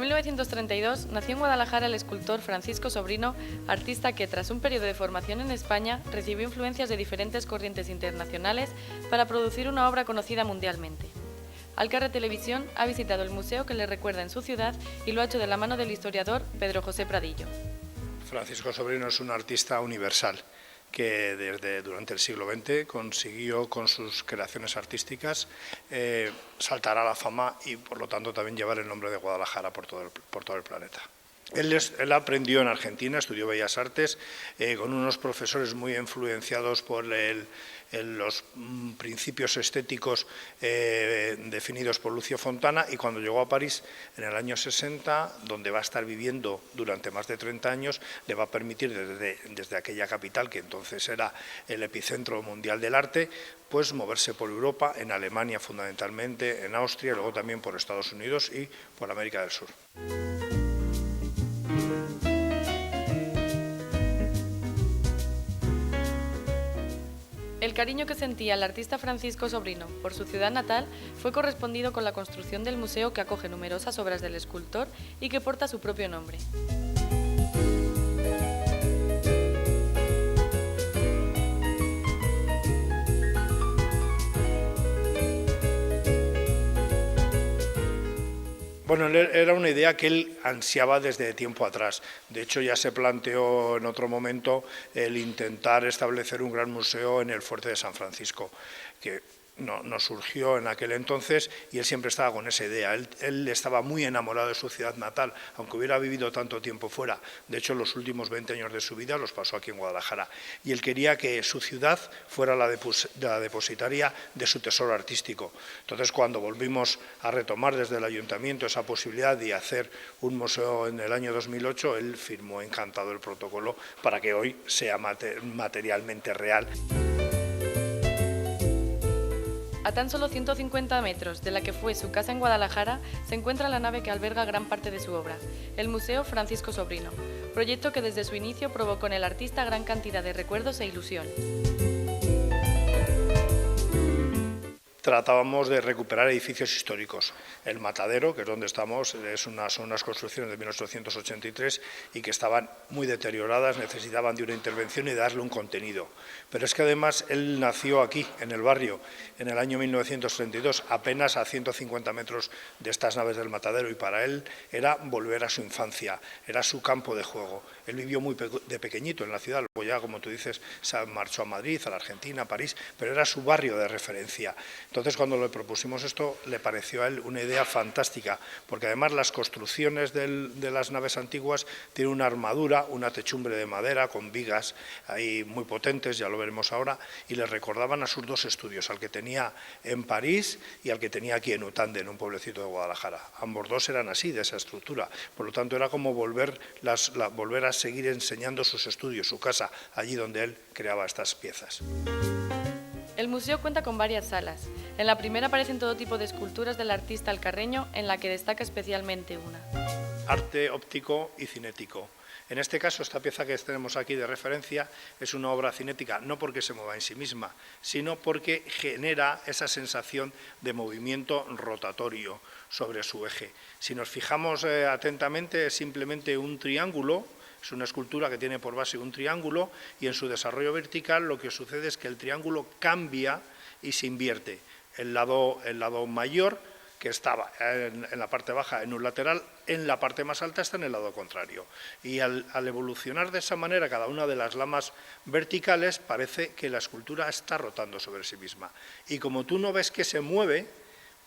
1932 nació en Guadalajara el escultor Francisco Sobrino, artista que, tras un periodo de formación en España, recibió influencias de diferentes corrientes internacionales para producir una obra conocida mundialmente. Alcarre Televisión ha visitado el museo que le recuerda en su ciudad y lo ha hecho de la mano del historiador Pedro José Pradillo. Francisco Sobrino es un artista universal que durante el siglo XX consiguió con sus creaciones artísticas saltar a la fama y por lo tanto también llevar el nombre de Guadalajara por todo el planeta. Él aprendió en Argentina, estudió Bellas Artes, con unos profesores muy influenciados por los principios estéticos definidos por Lucio Fontana, y cuando llegó a París en el año 60, donde va a estar viviendo durante más de 30 años, le va a permitir desde aquella capital, que entonces era el epicentro mundial del arte, pues moverse por Europa, en Alemania fundamentalmente, en Austria, y luego también por Estados Unidos y por América del Sur. El cariño que sentía el artista Francisco Sobrino por su ciudad natal fue correspondido con la construcción del museo, que acoge numerosas obras del escultor y que porta su propio nombre. Bueno, era una idea que él ansiaba desde tiempo atrás. De hecho, ya se planteó en otro momento el intentar establecer un gran museo en el Fuerte de San Francisco, que no surgió en aquel entonces, y él siempre estaba con esa idea. Él estaba muy enamorado de su ciudad natal, aunque hubiera vivido tanto tiempo fuera. De hecho, los últimos 20 años de su vida los pasó aquí en Guadalajara. Y él quería que su ciudad fuera la depositaria de su tesoro artístico. Entonces, cuando volvimos a retomar desde el ayuntamiento esa posibilidad de hacer un museo en el año 2008, él firmó encantado el protocolo para que hoy sea materialmente real. A tan solo 150 metros de la que fue su casa en Guadalajara se encuentra la nave que alberga gran parte de su obra, el Museo Francisco Sobrino, proyecto que desde su inicio provocó en el artista gran cantidad de recuerdos e ilusiones. Tratábamos de recuperar edificios históricos. El Matadero, que es donde estamos, son unas construcciones de 1883 y que estaban muy deterioradas, necesitaban de una intervención y de darle un contenido. Pero es que además él nació aquí, en el barrio, en el año 1932, apenas a 150 metros de estas naves del Matadero, y para él era volver a su infancia, era su campo de juego. Él vivió muy de pequeñito en la ciudad, luego ya, como tú dices, se marchó a Madrid, a la Argentina, a París, pero era su barrio de referencia. Entonces, cuando le propusimos esto, le pareció a él una idea fantástica, porque además las construcciones de las naves antiguas tienen una armadura, una techumbre de madera con vigas ahí muy potentes, ya lo veremos ahora, y le recordaban a sus dos estudios, al que tenía en París y al que tenía aquí en Utande, en un pueblecito de Guadalajara. Ambos dos eran así, de esa estructura, por lo tanto era como volver a seguir enseñando sus estudios, su casa, allí donde él creaba estas piezas. El museo cuenta con varias salas. En la primera aparecen todo tipo de esculturas del artista alcarreño, en la que destaca especialmente una. Arte óptico y cinético. En este caso, esta pieza que tenemos aquí de referencia es una obra cinética, no porque se mueva en sí misma, sino porque genera esa sensación de movimiento rotatorio sobre su eje. Si nos fijamos atentamente, es simplemente un triángulo. Es una escultura que tiene por base un triángulo, y en su desarrollo vertical lo que sucede es que el triángulo cambia y se invierte. El lado mayor, que estaba en la parte baja en un lateral, en la parte más alta está en el lado contrario. Y al evolucionar de esa manera cada una de las lamas verticales, parece que la escultura está rotando sobre sí misma. Y como tú no ves que se mueve,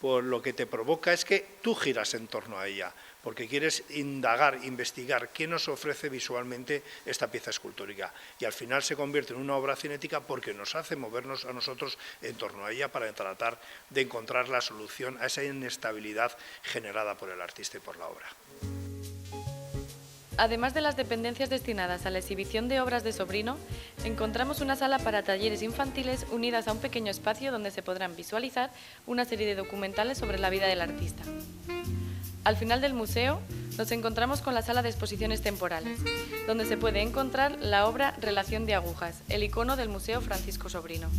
pues lo que te provoca es que tú giras en torno a ella, porque quieres indagar, investigar qué nos ofrece visualmente esta pieza escultórica. Y al final se convierte en una obra cinética porque nos hace movernos a nosotros en torno a ella para tratar de encontrar la solución a esa inestabilidad generada por el artista y por la obra. Además de las dependencias destinadas a la exhibición de obras de Sobrino, encontramos una sala para talleres infantiles unidas a un pequeño espacio donde se podrán visualizar una serie de documentales sobre la vida del artista. Al final del museo nos encontramos con la sala de exposiciones temporales, donde se puede encontrar la obra Relación de agujas, el icono del Museo Francisco Sobrino.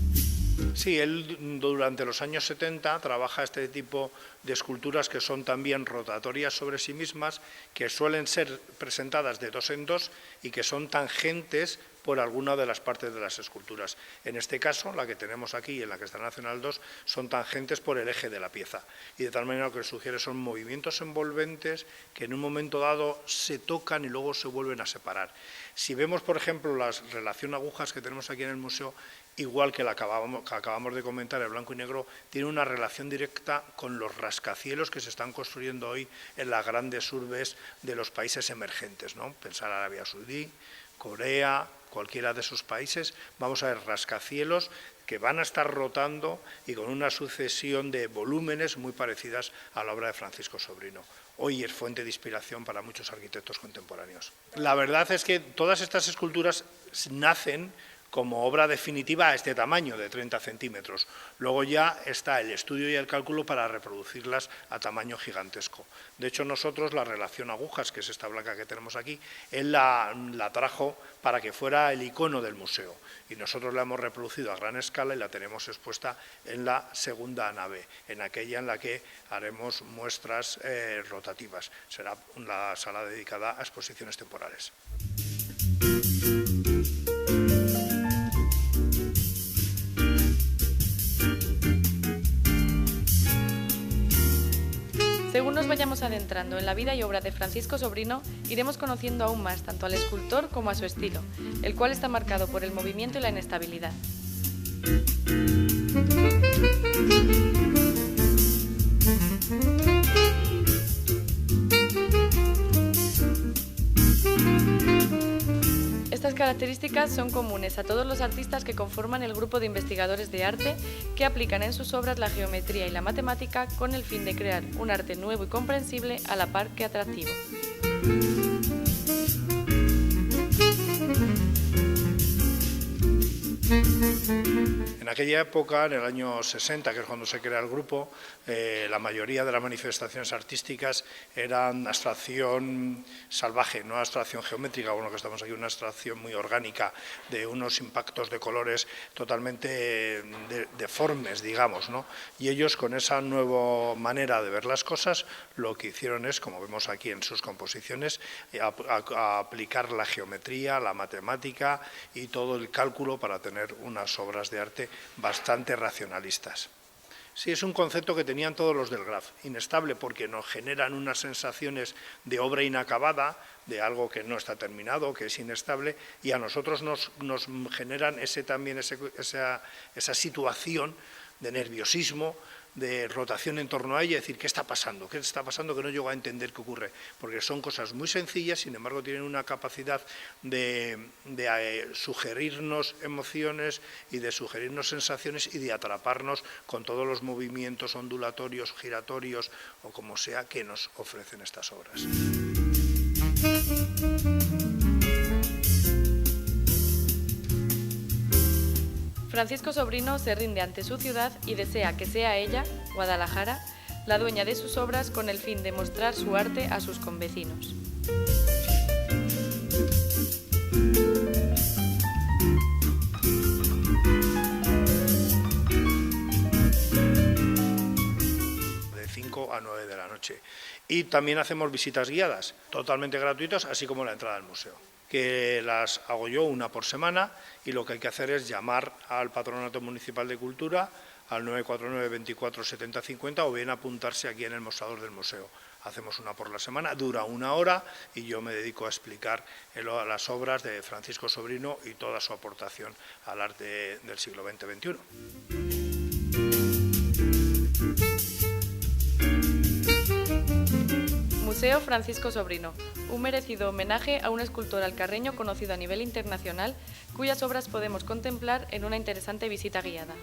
Sí, él durante los años 70 trabaja este tipo de esculturas que son también rotatorias sobre sí mismas, que suelen ser presentadas de dos en dos y que son tangentes por alguna de las partes de las esculturas. En este caso, la que tenemos aquí y en la que está Nacional 2, son tangentes por el eje de la pieza. Y de tal manera lo que sugiere son movimientos envolventes que en un momento dado se tocan y luego se vuelven a separar. Si vemos, por ejemplo, la relación agujas que tenemos aquí en el museo, igual que la que acabamos de comentar, el blanco y negro, tiene una relación directa con los rascacielos que se están construyendo hoy en las grandes urbes de los países emergentes, ¿no? Pensar Arabia Saudí, Corea, cualquiera de esos países, vamos a ver rascacielos que van a estar rotando y con una sucesión de volúmenes muy parecidas a la obra de Francisco Sobrino. Hoy es fuente de inspiración para muchos arquitectos contemporáneos. La verdad es que todas estas esculturas nacen como obra definitiva a este tamaño, de 30 centímetros. Luego ya está el estudio y el cálculo para reproducirlas a tamaño gigantesco. De hecho, nosotros la relación agujas, que es esta blanca que tenemos aquí, él la trajo para que fuera el icono del museo. Y nosotros la hemos reproducido a gran escala y la tenemos expuesta en la segunda nave, en aquella en la que haremos muestras rotativas. Será una sala dedicada a exposiciones temporales. Según nos vayamos adentrando en la vida y obra de Francisco Sobrino, iremos conociendo aún más tanto al escultor como a su estilo, el cual está marcado por el movimiento y la inestabilidad. Estas características son comunes a todos los artistas que conforman el grupo de investigadores de arte que aplican en sus obras la geometría y la matemática con el fin de crear un arte nuevo y comprensible a la par que atractivo. En aquella época, en el año 60, que es cuando se crea el grupo, la mayoría de las manifestaciones artísticas eran abstracción salvaje, no abstracción geométrica, bueno, que estamos aquí, una abstracción muy orgánica, de unos impactos de colores totalmente deformes, digamos, ¿no? Y ellos, con esa nueva manera de ver las cosas, lo que hicieron es, como vemos aquí en sus composiciones, aplicar la geometría, la matemática y todo el cálculo para tener unas obras de arte bastante racionalistas. Sí, es un concepto que tenían todos los del Graf, inestable porque nos generan unas sensaciones de obra inacabada, de algo que no está terminado, que es inestable, y a nosotros nos generan esa situación de nerviosismo, de rotación en torno a ella, es decir, ¿qué está pasando? ¿Qué está pasando que no llego a entender qué ocurre? Porque son cosas muy sencillas, sin embargo tienen una capacidad de sugerirnos emociones y de sugerirnos sensaciones y de atraparnos con todos los movimientos ondulatorios, giratorios o como sea que nos ofrecen estas obras. Francisco Sobrino se rinde ante su ciudad y desea que sea ella, Guadalajara, la dueña de sus obras con el fin de mostrar su arte a sus convecinos. De 5 a 9 de la noche. Y también hacemos visitas guiadas, totalmente gratuitas, así como la entrada al museo, que las hago yo una por semana, y lo que hay que hacer es llamar al Patronato Municipal de Cultura al 949 24 70 50 o bien apuntarse aquí en el mostrador del museo. Hacemos una por la semana, dura 1 hora y yo me dedico a explicar las obras de Francisco Sobrino y toda su aportación al arte del siglo XX-XXI. Museo Francisco Sobrino, un merecido homenaje a un escultor alcarreño conocido a nivel internacional, cuyas obras podemos contemplar en una interesante visita guiada.